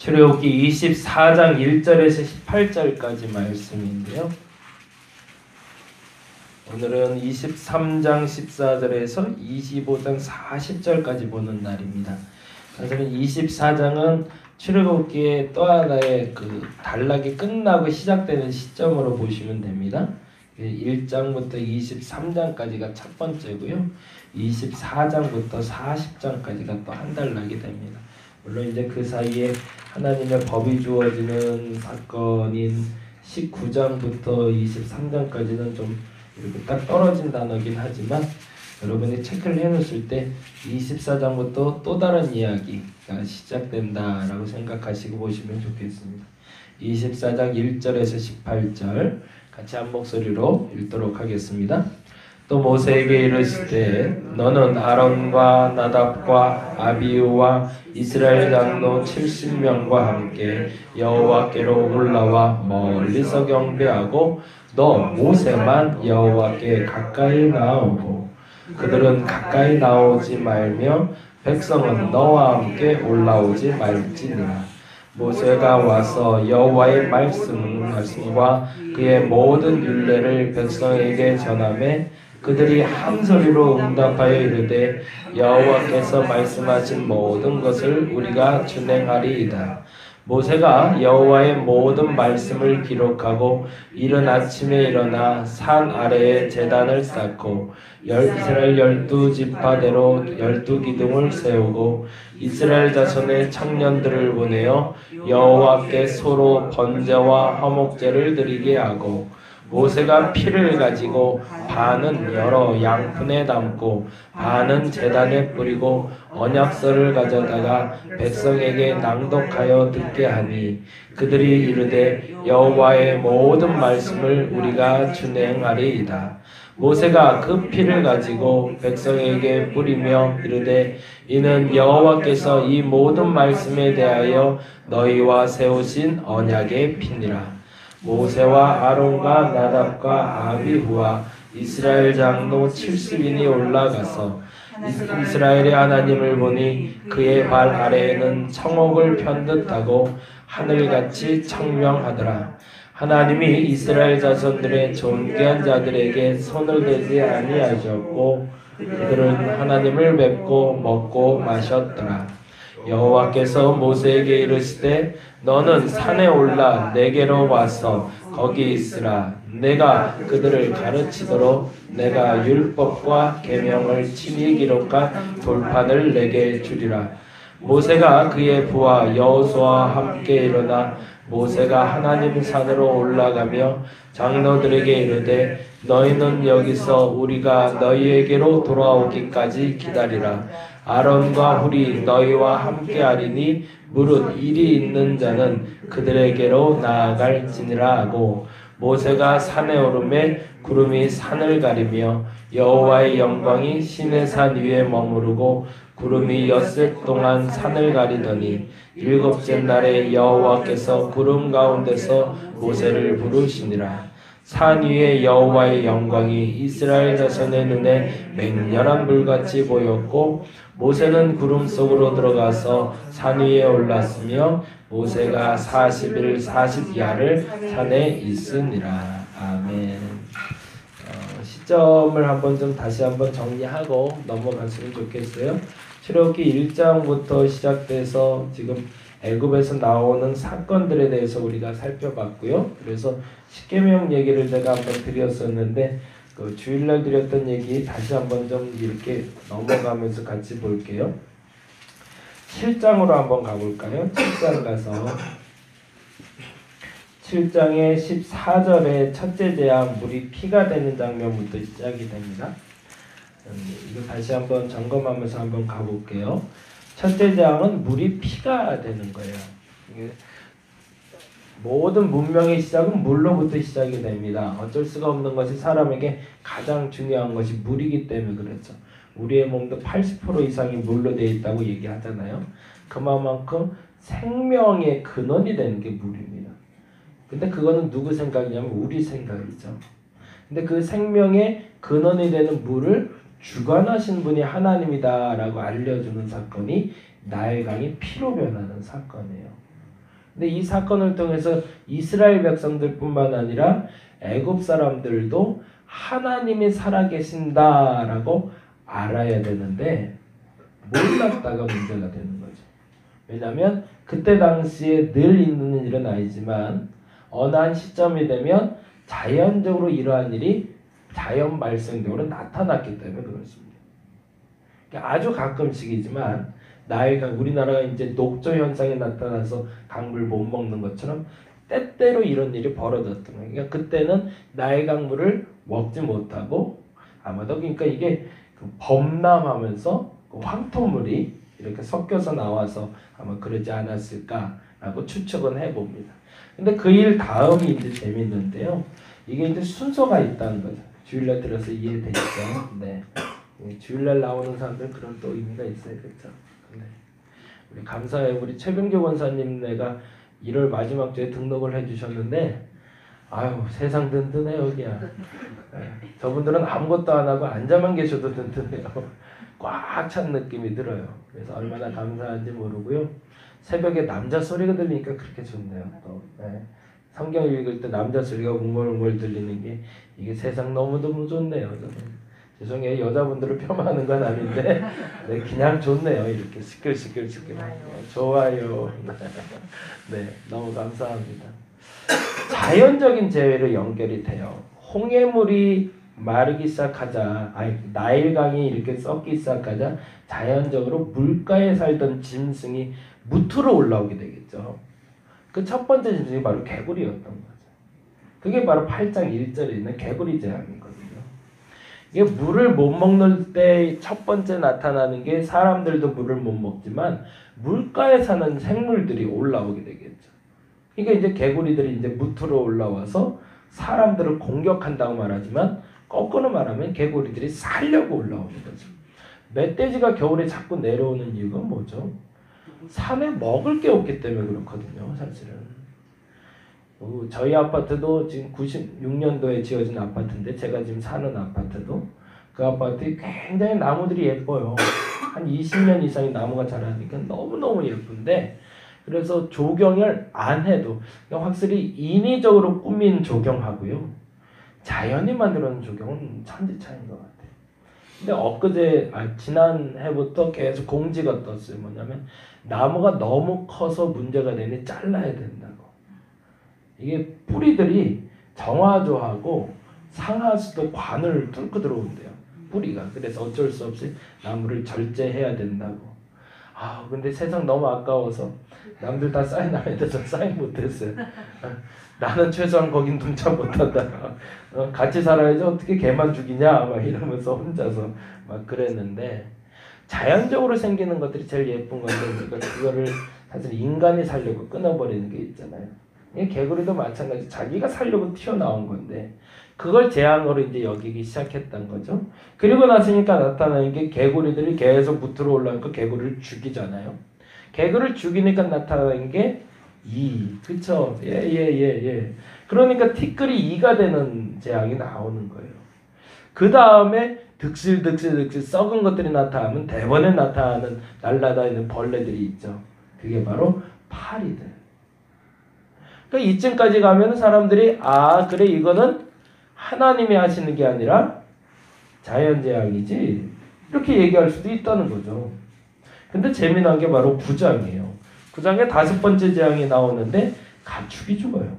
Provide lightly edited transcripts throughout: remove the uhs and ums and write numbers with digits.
출애굽기 24장 1절에서 18절까지 말씀인데요. 오늘은 23장 14절에서 25장 40절까지 보는 날입니다. 사실은 24장은 출애굽기의 또 하나의 단락이 끝나고 시작되는 시점으로 보시면 됩니다. 1장부터 23장까지가 첫 번째고요. 24장부터 40장까지가 또 한 단락이 됩니다. 물론 이제 그 사이에 하나님의 법이 주어지는 사건인 19장부터 23장까지는 좀 이렇게 딱 떨어진 단어긴 하지만 여러분이 체크를 해놓으실 때 24장부터 또 다른 이야기가 시작된다라고 생각하시고 보시면 좋겠습니다. 24장 1절에서 18절 같이 한 목소리로 읽도록 하겠습니다. 또 모세에게 이르시되 너는 아론과 나답과 아비후와 이스라엘 장로 70명과 함께 여호와께로 올라와 멀리서 경배하고 너 모세만 여호와께 가까이 나오고 그들은 가까이 나오지 말며 백성은 너와 함께 올라오지 말지니라. 모세가 와서 여호와의 말씀과 그의 모든 율례를 백성에게 전하매 그들이 한 소리로 응답하여 이르되 여호와께서 말씀하신 모든 것을 우리가 준행하리이다. 모세가 여호와의 모든 말씀을 기록하고 이른 아침에 일어나 산 아래에 제단을 쌓고 이스라엘 12지파대로 12기둥을 세우고 이스라엘 자손의 청년들을 보내어 여호와께 소로 번제와 화목제를 드리게 하고 모세가 피를 가지고 반은 여러 양푼에 담고 반은 제단에 뿌리고 언약서를 가져다가 백성에게 낭독하여 듣게 하니 그들이 이르되 여호와의 모든 말씀을 우리가 준행하리이다. 모세가 그 피를 가지고 백성에게 뿌리며 이르되 이는 여호와께서 이 모든 말씀에 대하여 너희와 세우신 언약의 피니라. 모세와 아론과 나답과 아비후와 이스라엘 장로 70인이 올라가서 이스라엘의 하나님을 보니 그의 발 아래에는 청옥을 편듯하고 하늘같이 청명하더라. 하나님이 이스라엘 자손들의 존귀한 자들에게 손을 대지 아니하셨고 그들은 하나님을 뵙고 먹고 마셨더라. 여호와께서 모세에게 이르시되 너는 산에 올라 내게로 와서 거기 있으라. 내가 그들을 가르치도록 내가 율법과 계명을 친히 기록한 돌판을 내게 주리라. 모세가 그의 부하 여호수아와 함께 일어나 모세가 하나님 산으로 올라가며 장로들에게 이르되 너희는 여기서 우리가 너희에게로 돌아오기까지 기다리라. 아론과 훌이 너희와 함께하리니 무릇 일이 있는 자는 그들에게로 나아갈지니라 하고 모세가 산에 오르매 구름이 산을 가리며 여호와의 영광이 시내 산 위에 머무르고 구름이 엿새 동안 산을 가리더니 일곱째 날에 여호와께서 구름 가운데서 모세를 부르시니라. 산 위에 여호와의 영광이 이스라엘 자손의 눈에 맹렬한 불같이 보였고 모세는 구름 속으로 들어가서 산 위에 올랐으며 모세가 40일 40야를 산에 있으니라. 아멘. 시점을 한번 좀 다시 한번 정리하고 넘어갔으면 좋겠어요. 출애굽기 1장부터 시작돼서 지금 애굽에서 나오는 사건들에 대해서 우리가 살펴봤고요. 그래서 십계명 얘기를 제가 한번 드렸었는데 그 주일날 드렸던 얘기 다시 한번 좀 이렇게 넘어가면서 같이 볼게요. 7장으로 한번 가볼까요? 7장 가서 7장의 14절에 첫째 재앙 물이 피가 되는 장면부터 시작이 됩니다. 이거 다시 한번 점검하면서 한번 가볼게요. 첫째 재앙은 물이 피가 되는 거예요. 모든 문명의 시작은 물로부터 시작이 됩니다. 어쩔 수가 없는 것이 사람에게 가장 중요한 것이 물이기 때문에 그렇죠. 우리의 몸도 80% 이상이 물로 되어 있다고 얘기하잖아요. 그만큼 생명의 근원이 되는 게 물입니다. 근데 그거는 누구 생각이냐면 우리 생각이죠. 근데 그 생명의 근원이 되는 물을 주관하신 분이 하나님이다라고 알려주는 사건이 나일강이 피로 변하는 사건이에요. 근데 이 사건을 통해서 이스라엘 백성들뿐만 아니라 애굽 사람들도 하나님이 살아계신다라고 알아야 되는데 몰랐다가 문제가 되는 거죠. 왜냐하면 그때 당시에 늘 있는 일은 아니지만 어느 한 시점이 되면 자연적으로 이러한 일이 자연 발생적으로 나타났기 때문에 그렇습니다. 아주 가끔씩이지만 나일강 우리나라가 이제 녹조 현상이 나타나서 강물 못 먹는 것처럼 때때로 이런 일이 벌어졌던 거예요. 그러니까 그때는 나일강물을 먹지 못하고 아마도 그러니까 이게 범람하면서 황토물이 이렇게 섞여서 나와서 아마 그러지 않았을까라고 추측은 해봅니다. 근데 그 일 다음이 이제 재밌는데요. 이게 이제 순서가 있다는 거죠. 주일날 들어서 이해되시죠? 네. 주일날 나오는 사람들 그런 또 의미가 있어요, 그렇죠? 네. 우리 감사해 우리 최병규 권사님네가 1월 마지막 주에 등록을 해주셨는데, 아유 세상 든든해 여기야. 네. 저분들은 아무것도 안 하고 앉아만 계셔도 든든해요. 꽉 찬 느낌이 들어요. 그래서 얼마나 감사한지 모르고요. 새벽에 남자 소리가 들리니까 그렇게 좋네요. 또 네. 성경 읽을 때 남자 소리가 웅얼웅얼 들리는 게 이게 세상 너무너무 좋네요. 저는. 죄송해요. 여자분들을 폄하하는 건 아닌데 네, 그냥 좋네요. 이렇게 시끌시끌 좋아요. 네, 너무 감사합니다. 자연적인 재해로 연결이 돼요. 홍해물이 마르기 시작하자, 나일강이 이렇게 썩기 시작하자 자연적으로 물가에 살던 짐승이 무트로 올라오게 되겠죠. 그 첫 번째 짐승이 바로 개구리였던 거죠. 그게 바로 8장 1절에 있는 개구리 재앙이거든요. 이게 물을 못 먹는 때 첫 번째 나타나는 게 사람들도 물을 못 먹지만 물가에 사는 생물들이 올라오게 되겠죠. 그러니까 이제 개구리들이 이제 무트로 올라와서 사람들을 공격한다고 말하지만 거꾸로 말하면 개구리들이 살려고 올라오는 거죠. 멧돼지가 겨울에 자꾸 내려오는 이유가 뭐죠? 산에 먹을 게 없기 때문에 그렇거든요, 사실은. 저희 아파트도 지금 96년도에 지어진 아파트인데 제가 지금 사는 아파트도 그 아파트에 굉장히 나무들이 예뻐요. 한 20년 이상이 나무가 자라니까 너무너무 예쁜데 그래서 조경을 안 해도 확실히 인위적으로 꾸민 조경하고요. 자연이 만들어놓은 조경은 천지 차이인 것 같아요. 근데 지난 해부터 계속 공지가 떴어요. 뭐냐면 나무가 너무 커서 문제가 되니 잘라야 된다고. 이게 뿌리들이 정화조하고 상하수도 관을 뚫고 들어온대요. 뿌리가. 그래서 어쩔 수 없이 나무를 절제해야 된다고. 근데 세상 너무 아까워서 남들 다 사인하는데 저 사인 못했어요. 나는 최소한 거긴 동참 못한다. 같이 살아야지 어떻게 걔만 죽이냐 막 이러면서 혼자서 막 그랬는데 자연적으로 생기는 것들이 제일 예쁜 건데 우리가 그거를 사실 인간이 살려고 끊어버리는 게 있잖아요. 개구리도 마찬가지 자기가 살려고 튀어나온 건데 그걸 재앙으로 이제 여기기 시작했던 거죠. 그리고 나서니까 나타나는 게 개구리들이 계속 무트로 올라오니까 개구리를 죽이잖아요. 개구리를 죽이니까 나타나는 게 그쵸? 예. 그러니까 티끌이 2가 되는 재앙이 나오는 거예요. 그 다음에 득실득실 썩은 것들이 나타나면 대번에 나타나는 날아다니는 벌레들이 있죠. 그게 바로 파리들. 그러니까 이쯤까지 가면 사람들이 그래 이거는 하나님이 하시는 게 아니라 자연재앙이지 이렇게 얘기할 수도 있다는 거죠. 근데 재미난 게 바로 9장이에요. 9장에 5번째 재앙이 나오는데 가축이 죽어요.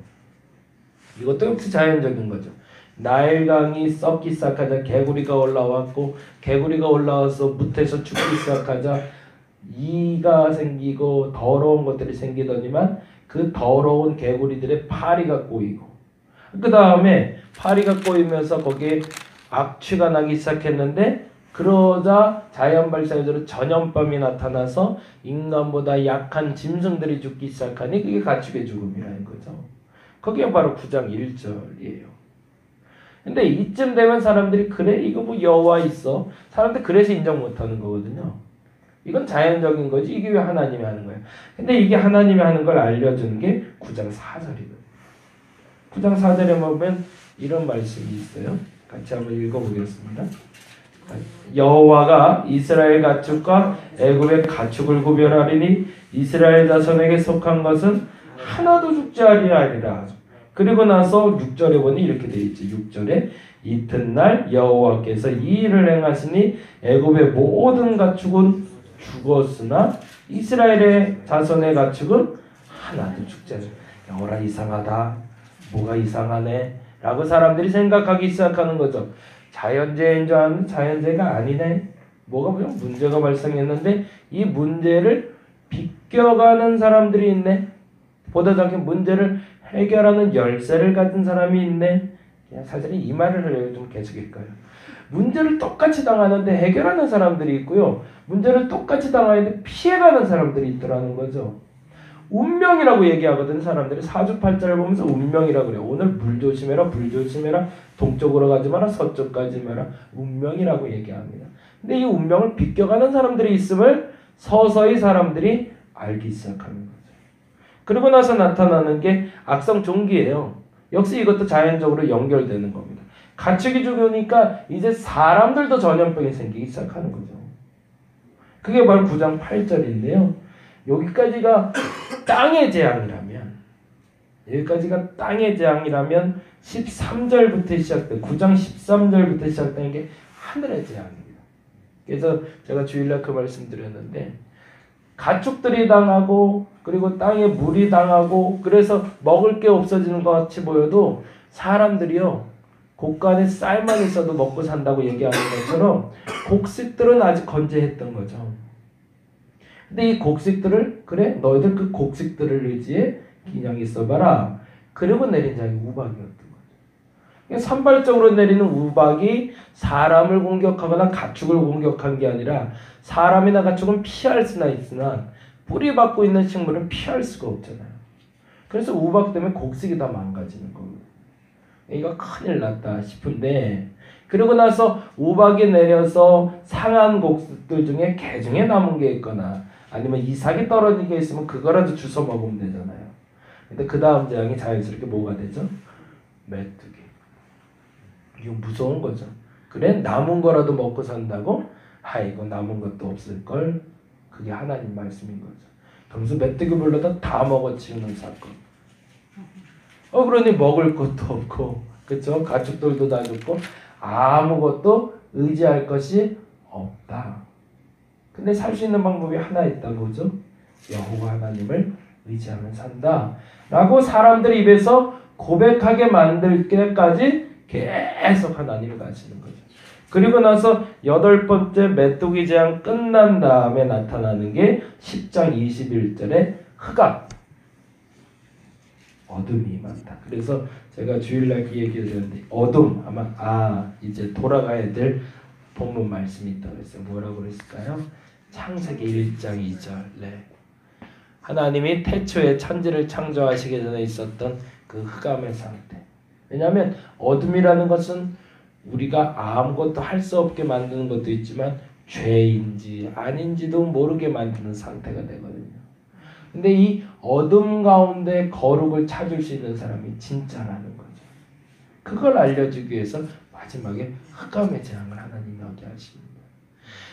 이것도 역시 자연적인 거죠. 나일강이 썩기 시작하자 개구리가 올라왔고 개구리가 올라와서 무트에서 죽기 시작하자 이가 생기고 더러운 것들이 생기더니만 그 더러운 개구리들의 파리가 꼬이고 그 다음에 파리가 꼬이면서 거기에 악취가 나기 시작했는데 그러자 자연 발생으로 전염병이 나타나서 인간보다 약한 짐승들이 죽기 시작하니 그게 가축의 죽음이라는 거죠. 그게 바로 9장 1절이에요. 근데 이쯤 되면 사람들이 그래 이거 뭐 여호와 있어. 사람들 그래서 인정 못하는 거거든요. 이건 자연적인 거지 이게 왜 하나님이 하는 거예요. 근데 이게 하나님이 하는 걸 알려주는 게 9장 4절이거든요. 9장 4절에 보면 이런 말씀이 있어요. 같이 한번 읽어보겠습니다. 여호와가 이스라엘 가축과 애굽의 가축을 구별하리니 이스라엘 자손에게 속한 것은 하나도 죽지 아니하리라. 그리고 나서 6절에 보니 이렇게 되어 있죠. 6절에 이튿날 여호와께서 이 일을 행하시니 애굽의 모든 가축은 죽었으나 이스라엘의 자손의 가축은 하나도 죽지 않았다. 여호라 이상하다. 뭐가 이상하네? 라고 사람들이 생각하기 시작하는 거죠. 자연재해인 줄 알았는데 자연재해가 아니네. 뭐가 그냥 문제가 발생했는데 이 문제를 비껴가는 사람들이 있네. 보다 작게 문제를 해결하는 열쇠를 가진 사람이 있네. 그냥 사실은 이 말을 하려고 좀 계속일까요? 문제를 똑같이 당하는데 해결하는 사람들이 있고요. 문제를 똑같이 당하는데 피해가는 사람들이 있더라는 거죠. 운명이라고 얘기하거든. 사람들이 사주팔자를 보면서 운명이라고 그래요. 오늘 물 조심해라, 불 조심해라, 동쪽으로 가지 마라, 서쪽 가지 마라. 운명이라고 얘기합니다. 근데 이 운명을 비껴가는 사람들이 있음을 서서히 사람들이 알기 시작하는 거죠. 그리고 나서 나타나는 게 악성 종기예요. 역시 이것도 자연적으로 연결되는 겁니다. 가축이 죽으니까 이제 사람들도 전염병이 생기기 시작하는 거죠. 그게 바로 9장 8절인데요. 여기까지가 땅의 재앙이라면 13절부터 시작된 9장 13절부터 시작되는 게 하늘의 재앙입니다. 그래서 제가 주일날 그 말씀 드렸는데 가축들이 당하고 그리고 땅에 물이 당하고 그래서 먹을 게 없어지는 것 같이 보여도 사람들이요 곳간에 쌀만 있어도 먹고 산다고 얘기하는 것처럼 곡식들은 아직 건재했던 거죠. 근데 이 곡식들을 그래 너희들 그 곡식들을 의지해 그냥 있어봐라. 그리고 내린 자가 우박이었던 거죠. 산발적으로 내리는 우박이 사람을 공격하거나 가축을 공격한 게 아니라 사람이나 가축은 피할 수나 있으나 뿌리 받고 있는 식물은 피할 수가 없잖아요. 그래서 우박 때문에 곡식이 다 망가지는 겁니다. 이거 큰일 났다 싶은데 그러고 나서 우박이 내려서 상한 곡식들 중에 개중에 남은 게 있거나 아니면 이삭이 떨어진 게 있으면 그거라도 주워 먹으면 되잖아요. 근데 그 다음 재앙이 자연스럽게 뭐가 되죠? 메뚜기. 이거 무서운 거죠. 그래 남은 거라도 먹고 산다고? 아이고 남은 것도 없을걸. 그게 하나님 말씀인 거죠. 그러면서 메뚜기 불러다 다 먹어치우는 사건. 그러니 먹을 것도 없고 그렇죠? 가축들도 다 죽고 아무것도 의지할 것이 없다. 근데 살 수 있는 방법이 하나 있다고 그죠? 여호와 하나님을 의지하면 산다. 라고 사람들 입에서 고백하게 만들 때까지 계속 하나님을 가시는 거죠. 그리고 나서 8번째 메뚜기 재앙 끝난 다음에 나타나는 게 10장 21절에 흑암. 어둠이 임한다. 그래서 제가 주일날 그 얘기를 드렸는데 어둠 아마 이제 돌아가야 될 본문 말씀이 있다고 했어요. 뭐라고 그랬을까요? 창세기 1장 2절. 네. 하나님이 태초에 천지를 창조하시기 전에 있었던 그 흑암의 상태. 왜냐하면 어둠이라는 것은 우리가 아무것도 할 수 없게 만드는 것도 있지만 죄인지 아닌지도 모르게 만드는 상태가 되거든요. 근데 이 어둠 가운데 거룩을 찾을 수 있는 사람이 진짜라는 거죠. 그걸 알려주기 위해서 마지막에 흑암의 재앙을 하나님이 하게 하십니다.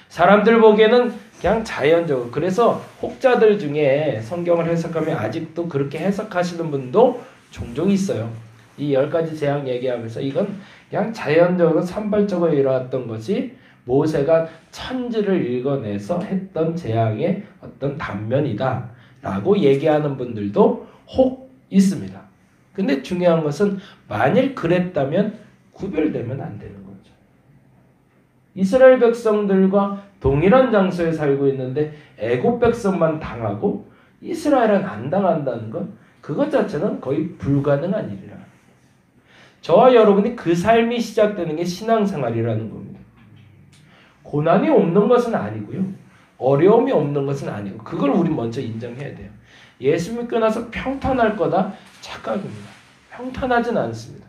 사람들 보기에는 그냥 자연적으로 그래서 혹자들 중에 성경을 해석하면 아직도 그렇게 해석하시는 분도 종종 있어요. 이 10가지 재앙 얘기하면서 이건 그냥 자연적으로 산발적으로 일어났던 것이 모세가 천지를 읽어내서 했던 재앙의 어떤 단면이다 라고 얘기하는 분들도 혹 있습니다. 근데 중요한 것은 만일 그랬다면 구별되면 안 되는 거죠. 이스라엘 백성들과 동일한 장소에 살고 있는데 애굽 백성만 당하고 이스라엘은 안 당한다는 건 그것 자체는 거의 불가능한 일이라. 저와 여러분이 그 삶이 시작되는 게 신앙생활이라는 겁니다. 고난이 없는 것은 아니고요. 어려움이 없는 것은 아니고 그걸 우리 먼저 인정해야 돼요. 예수 믿고 나서 평탄할 거다? 착각입니다. 평탄하진 않습니다.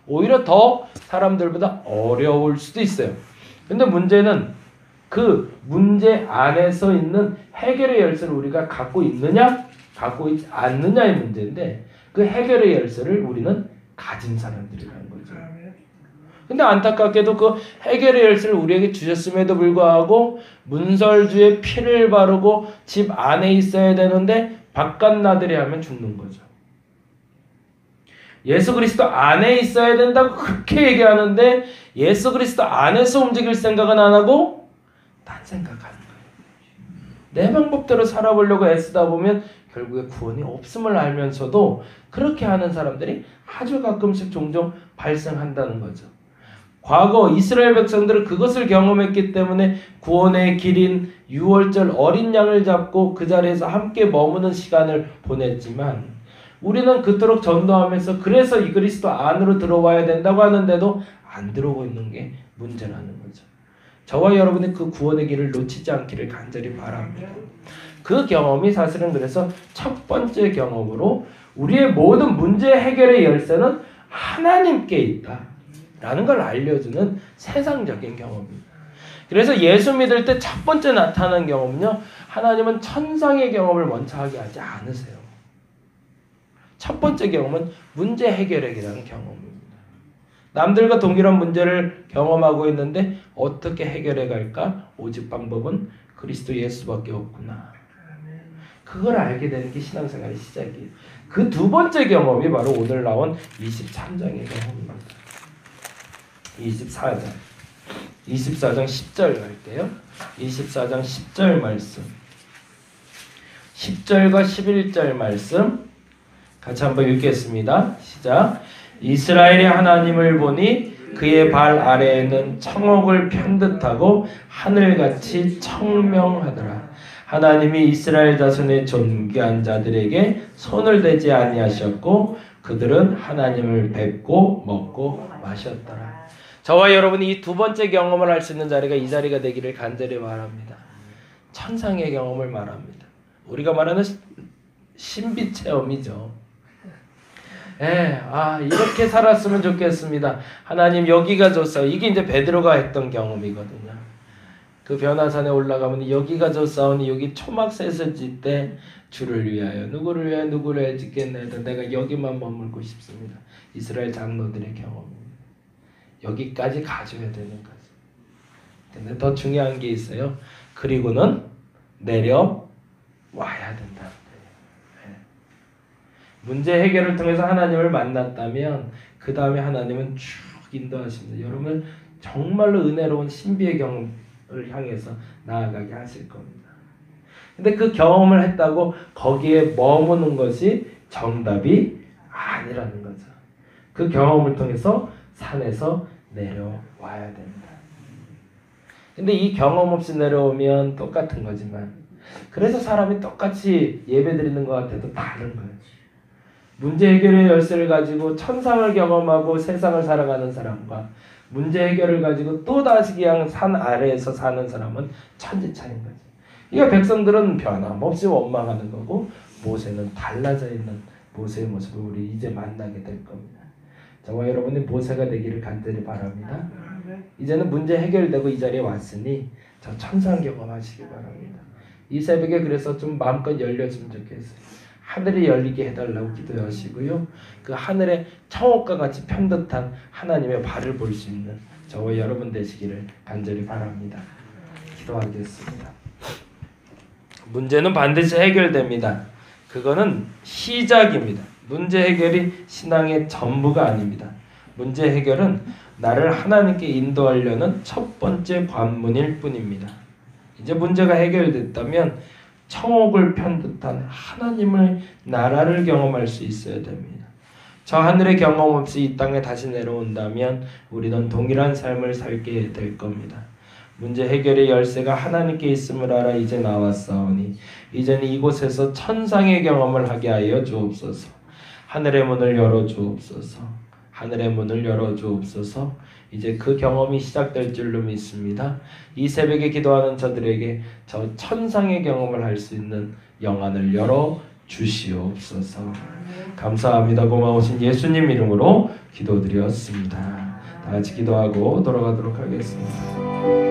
오히려 더 사람들보다 어려울 수도 있어요. 근데 문제는 그 문제 안에서 있는 해결의 열쇠를 우리가 갖고 있느냐 갖고 있지 않느냐의 문제인데 그 해결의 열쇠를 우리는 가진 사람들이라는 거죠. 근데 안타깝게도 그 해결의 열쇠를 우리에게 주셨음에도 불구하고 문설주에 피를 바르고 집 안에 있어야 되는데 바깥 나들이 하면 죽는 거죠. 예수 그리스도 안에 있어야 된다고 그렇게 얘기하는데 예수 그리스도 안에서 움직일 생각은 안 하고 딴 생각하는 거예요. 내 방법대로 살아보려고 애쓰다 보면 결국에 구원이 없음을 알면서도 그렇게 하는 사람들이 아주 가끔씩 종종 발생한다는 거죠. 과거 이스라엘 백성들은 그것을 경험했기 때문에 구원의 길인 6월절 어린 양을 잡고 그 자리에서 함께 머무는 시간을 보냈지만 우리는 그토록 전도하면서 그래서 이 그리스도 안으로 들어와야 된다고 하는데도 안 들어오고 있는 게 문제라는 거죠. 저와 여러분이 그 구원의 길을 놓치지 않기를 간절히 바랍니다. 그 경험이 사실은 그래서 첫 번째 경험으로 우리의 모든 문제 해결의 열쇠는 하나님께 있다 라는 걸 알려주는 세상적인 경험입니다. 그래서 예수 믿을 때 첫 번째 나타나는 경험은요, 하나님은 천상의 경험을 먼저 하게 하지 않으세요. 첫 번째 경험은 문제 해결액이라는 경험입니다. 남들과 동일한 문제를 경험하고 있는데 어떻게 해결해 갈까? 오직 방법은 그리스도 예수밖에 없구나. 그걸 알게 되는 게 신앙생활의 시작이에요. 그 두 번째 경험이 바로 오늘 나온 23장의 경험입니다. 24장 10절 갈게요. 24장 10절 말씀. 10절과 11절 말씀 같이 한번 읽겠습니다. 시작. 이스라엘의 하나님을 보니 그의 발 아래에는 청옥을 편듯하고 하늘같이 청명하더라. 하나님이 이스라엘 자손의 존귀한 자들에게 손을 대지 아니하셨고 그들은 하나님을 뵙고 먹고 마셨더라. 저와 여러분이 이 두 번째 경험을 할 수 있는 자리가 이 자리가 되기를 간절히 바랍니다. 천상의 경험을 말합니다. 우리가 말하는 신비 체험이죠. 이렇게 살았으면 좋겠습니다. 하나님 여기가 좋사오. 이게 이제 베드로가 했던 경험이거든요. 그 변화산에 올라가면 여기가 좋사오니 여기 초막셋을 짓되 주를 위하여 누구를 위하여 누구를 짓겠나이다. 내가 여기만 머물고 싶습니다. 이스라엘 장로들의 경험입니다. 여기까지 가져야 되는 거죠. 근데 더 중요한 게 있어요. 그리고는 내려와야 된다. 문제 해결을 통해서 하나님을 만났다면 그 다음에 하나님은 쭉 인도하십니다. 여러분 정말로 은혜로운 신비의 경험을 향해서 나아가게 하실 겁니다. 근데 그 경험을 했다고 거기에 머무는 것이 정답이 아니라는 거죠. 그 경험을 통해서 산에서 내려와야 됩니다. 근데 이 경험 없이 내려오면 똑같은 거지만 그래서 사람이 똑같이 예배드리는 것 같아도 다른 거예요. 문제 해결의 열쇠를 가지고 천상을 경험하고 세상을 살아가는 사람과 문제 해결을 가지고 또다시 그냥 산 아래에서 사는 사람은 천지 차이인 거죠. 이거 백성들은 변함없이 원망하는 거고 모세는 달라져 있는 모세의 모습을 우리 이제 만나게 될 겁니다. 저와 여러분이 모세가 되기를 간절히 바랍니다. 이제는 문제 해결되고 이 자리에 왔으니 저 천상 경험하시기 바랍니다. 이 새벽에 그래서 좀 마음껏 열렸으면 좋겠어요. 하늘이 열리게 해달라고 기도하시고요. 그 하늘의 청옥과 같이 편듯한 하나님의 발을 볼 수 있는 저와 여러분 되시기를 간절히 바랍니다. 기도하겠습니다. 문제는 반드시 해결됩니다. 그거는 시작입니다. 문제 해결이 신앙의 전부가 아닙니다. 문제 해결은 나를 하나님께 인도하려는 첫 번째 관문일 뿐입니다. 이제 문제가 해결됐다면 청옥을 편듯한 하나님의 나라를 경험할 수 있어야 됩니다. 저 하늘의 경험 없이 이 땅에 다시 내려온다면 우리는 동일한 삶을 살게 될 겁니다. 문제 해결의 열쇠가 하나님께 있음을 알아 이제 나왔사오니 이제는 이곳에서 천상의 경험을 하게 하여 주옵소서. 하늘의 문을 열어 주옵소서. 하늘의 문을 열어 주옵소서. 이제 그 경험이 시작될 줄로 믿습니다. 이 새벽에 기도하는 저들에게 저 천상의 경험을 할 수 있는 영안을 열어 주시옵소서. 감사합니다. 고마우신 예수님 이름으로 기도드렸습니다. 다 같이 기도하고 돌아가도록 하겠습니다.